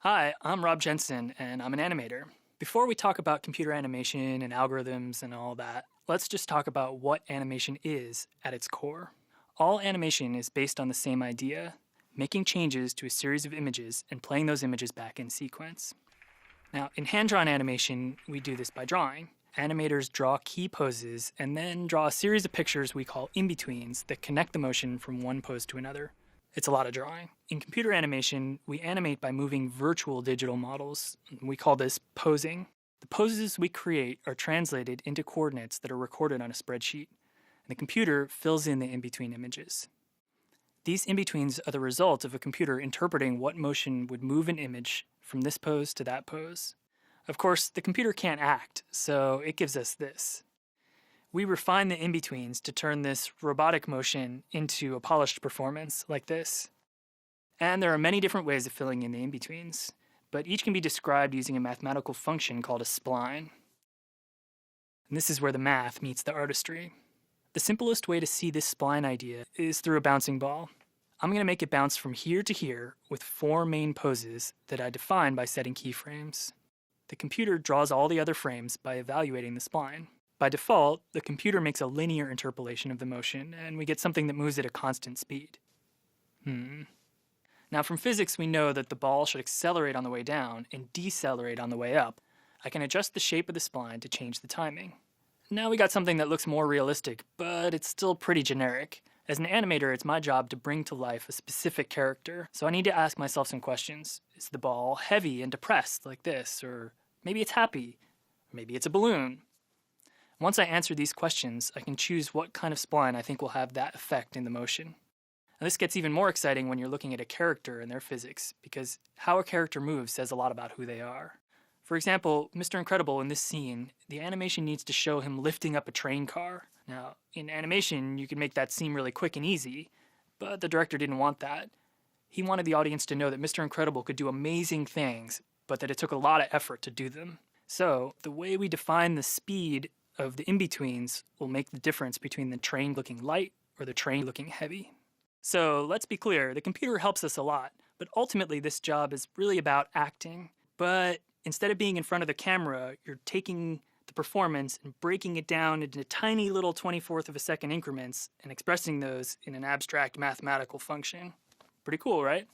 Hi, I'm Rob Jensen, and I'm an animator. Before we talk about computer animation and algorithms and all that, let's just talk about what animation is at its core. All animation is based on the same idea, making changes to a series of images and playing those images back in sequence. Now, in hand-drawn animation, we do this by drawing. Animators draw key poses and then draw a series of pictures we call in-betweens that connect the motion from one pose to another. It's a lot of drawing. In computer animation, we animate by moving virtual digital models. We call this posing. The poses we create are translated into coordinates that are recorded on a spreadsheet, and the computer fills in the in-between images. These in-betweens are the result of a computer interpreting what motion would move an image from this pose to that pose. Of course, the computer can't act, so it gives us this. We refine the in-betweens to turn this robotic motion into a polished performance like this. And there are many different ways of filling in the in-betweens, but each can be described using a mathematical function called a spline. And this is where the math meets the artistry. The simplest way to see this spline idea is through a bouncing ball. I'm going to make it bounce from here to here with 4 main poses that I define by setting keyframes. The computer draws all the other frames by evaluating the spline. By default, the computer makes a linear interpolation of the motion, and we get something that moves at a constant speed. Now from physics, we know that the ball should accelerate on the way down and decelerate on the way up. I can adjust the shape of the spline to change the timing. Now we got something that looks more realistic, but it's still pretty generic. As an animator, it's my job to bring to life a specific character, so I need to ask myself some questions. Is the ball heavy and depressed like this? Or maybe it's happy? Or maybe it's a balloon? Once I answer these questions, I can choose what kind of spline I think will have that effect in the motion. Now, this gets even more exciting when you're looking at a character and their physics, because how a character moves says a lot about who they are. For example, Mr. Incredible in this scene, the animation needs to show him lifting up a train car. Now, in animation, you can make that seem really quick and easy, but the director didn't want that. He wanted the audience to know that Mr. Incredible could do amazing things, but that it took a lot of effort to do them. So, the way we define the speed of the in-betweens will make the difference between the train looking light or the train looking heavy. So let's be clear, the computer helps us a lot, but ultimately this job is really about acting. But instead of being in front of the camera, you're taking the performance and breaking it down into tiny little 24th of a second increments and expressing those in an abstract mathematical function. Pretty cool, right?